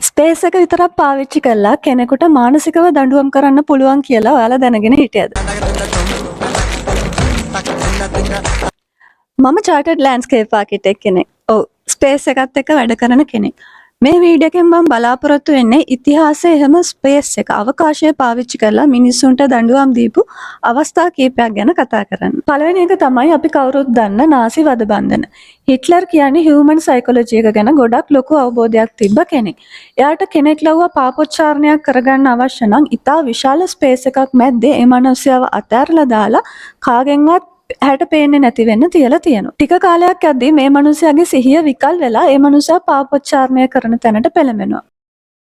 Space එක විතරක් පාවිච්චි කරලා කෙනෙකුට මානසිකව දඬුවම් කරන්න පුළුවන් කියලා ඔයාලා දැනගෙන හිටියද? මම චාර්ටර්ඩ් ලෑන්ඩ්ස්කේප් ආකිටෙක්ට් කෙනෙක්. ඔව් ස්පේස් එකත් එක්ක වැඩ කරන කෙනෙක්. මේ වීඩියෝ එකෙන් මම බලාපොරොත්තු වෙන්නේ ඉතිහාසයේ හැම ස්පේස් එක අවකාශය පාවිච්චි කරලා මිනිස්සුන්ට දඬුවම් දීපු අවස්ථා කීපයක් ගැන කතා කරන්න. පළවෙනි එක තමයි අපි කවුරුත් දන්න නාසි වද බන්ධන. හිට්ලර් කියන්නේ හියුමන් සයිකොලොජි එක ගැන ගොඩක් ලොකු අවබෝධයක් තිබ්බ කෙනෙක්. එයාට කෙනෙක් ලව්ව පාපොච්චාරණයක් කරගන්න අවශ්‍ය නම් ඉතා විශාල ස්පේස් එකක් මැද්දේ ඒ මනුස්සයව අතහැරලා දාලා කාගෙන්වත් හැට පේන්නේ නැති වෙන්න තියලා තියෙනවා. ටික කාලයක් යද්දී මේ මනුස්සයාගේ සිහිය විකල් වෙලා ඒ මනුස්සයා පාපොච්චාරණය කරන තැනට පෙළඹෙනවා.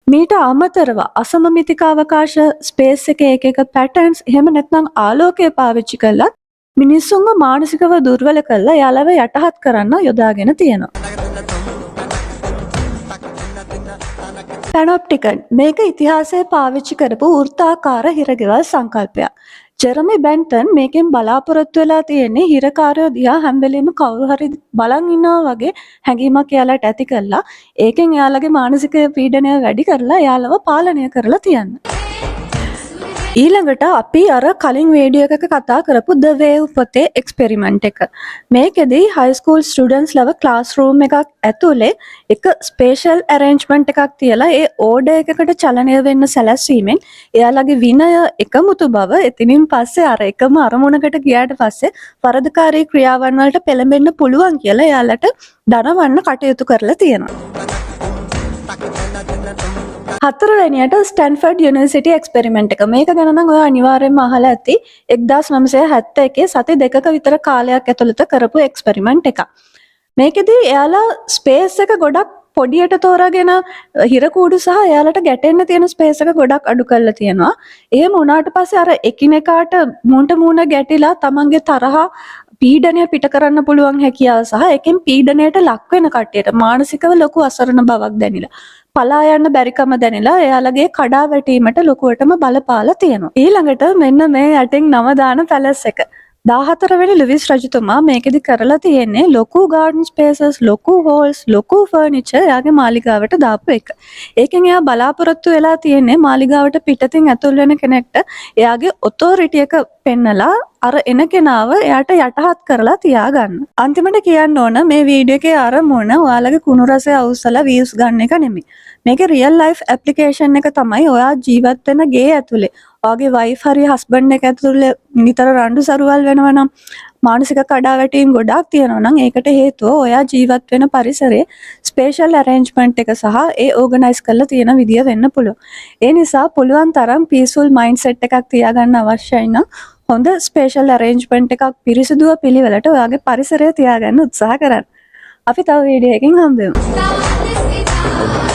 මීට අමතරව අසමමිතික අවකාශ ස්පේස් එකේ එක පැටර්න්ස් එහෙම නැත්නම් ආලෝකය පාවිච්චි කරලා මිනිස්සුන්ව මානසිකව දුර්වල කරලා යාළව යටහත් කරන්න යොදාගෙන තියෙනවා. පැනොප්ටිකන් මේක ඉතිහාසයේ පාවිච්චි කරපු වෘත්තාකාර හිරගෙවල් සංකල්පයක්. ජෙරමි බෙන්ටන් මේකෙන් බලාපොරොත්තු වෙලා තියෙන්නේ හිරකාරයෝ දිහා හැම වෙලෙම කවුරු හරි බලන් ඉන්නවා වගේ හැඟීමක් එයාලට ඇති කරලා ඒකෙන් එයාලගේ මානසික පීඩනය වැඩි කරලා එයාලව පාලනය කරලා තියන්න. ඊළඟට අපි අර කලින් වීඩියෝ එකක කතා කරපු The Wave පොතේ එක්ස්පෙරිමන්ට් එක. මේකෙදී high school students ලව classroom එකක් ඇතුලේ එක ස්පේෂල් arrangement එකක් තියලා ඒ order එකකට චලනය වෙන්න සැලැස්වීමෙන් එයාලගේ විනය එකමුතු බව එතනින් පස්සේ අර එකම අරමුණකට ගියාට පස්සේ වරදකාරී ක්‍රියාවන් වලට පෙළඹෙන්න පුළුවන් කියලා එයාලට දනවන්න කටයුතු කරලා තියෙනවා. හතරවෙනියට ස්ටැන්ෆර්ඩ් යුනිවර්සිටි එක්ස්පෙරිමන්ට් එක. මේක ගැන නම් ඔයා අනිවාර්යෙන්ම අහලා ඇති. 1971 සති දෙකක විතර කාලයක් ඇතුළත කරපු එක්ස්පෙරිමන්ට් එකක්. මේකෙදී එයාලා ස්පේස් එක ගොඩක් පොඩියට තෝරාගෙන හිරකූඩු සහ එයාලට ගැටෙන්න තියෙන ස්පේස් එක ගොඩක් අඩු කරලා තියෙනවා. එහෙම වුණාට පස්සේ අර එකිනෙකාට මූණට මූණ ගැටිලා තමන්ගේ තරහ පීඩනය පිට කරන්න පුළුවන් හැකියාව සහ එකෙන් පීඩනයට ලක් වෙන කට්ටියට මානසිකව ලොකු අසරණ බවක් දැනිලා පලා යන්න බැරිකම දැනිලා එයාලගේ කඩා වැටීමට ලොකුවටම බලපාලා තියෙනවා. ඊළඟට මෙන්න මේ යටින් නම දාන පැලස් එක. 14 වෙනි ලුවිස් රජතුමා මේකෙදි කරලා තියෙන්නේ ලොකු ගාඩන් ස්පේසස්, ලොකු හෝල්ස්, ලොකු ෆර්නිචර් එයාගේ මාලිගාවට දාපු එක. ඒකෙන් එයා බලාපොරොත්තු වෙලා තියෙන්නේ මාලිගාවට පිටතින් ඇතුල් වෙන කෙනෙක්ට එයාගේ ඔතොරිටි එක පෙන්නලා අර එන කෙනාව එයාට යටහත් කරලා තියාගන්න. අන්තිමට කියන්න ඕන මේ වීඩියෝ එකේ අරමුණ ඔයාලගේ කුණු රසය අවුස්සලා views ගන්න එක නෙමෙයි. මේකේ රියල් ලයිෆ් ඇප්ලිකේෂන් එක තමයි ඔයා ජීවත් වෙන ගේ ඇතුලේ ඔයාගේ වයිෆ් හරි හස්බන්ඩ් එක ඇතුලේ නිතර රණ්ඩු සරුවල් වෙනවා නම් මානසික කඩාවැටීම් ගොඩාක් තියෙනවා නම් ඒකට හේතුව ඔයා ජීවත් වෙන පරිසරයේ ස්පේෂල් අරේන්ජ්මන්ට් එක සහ ඒ ඕගනයිස් කරලා තියෙන විදිය වෙන්න පුළුවන්. ඒ නිසා පුළුවන් තරම් පීස්ෆුල් මයින්ඩ්සෙට් එකක් තියාගන්න අවශ්‍යයි නම් හොඳ ස්පේෂල් අරේන්ජ්මන්ට් එකක් පිරිසිදුව පිළිවෙලට ඔයාගේ පරිසරය තියාගන්න උත්සාහ කරන්න. අපි තව වීඩියෝ එකකින් හම්බෙමු.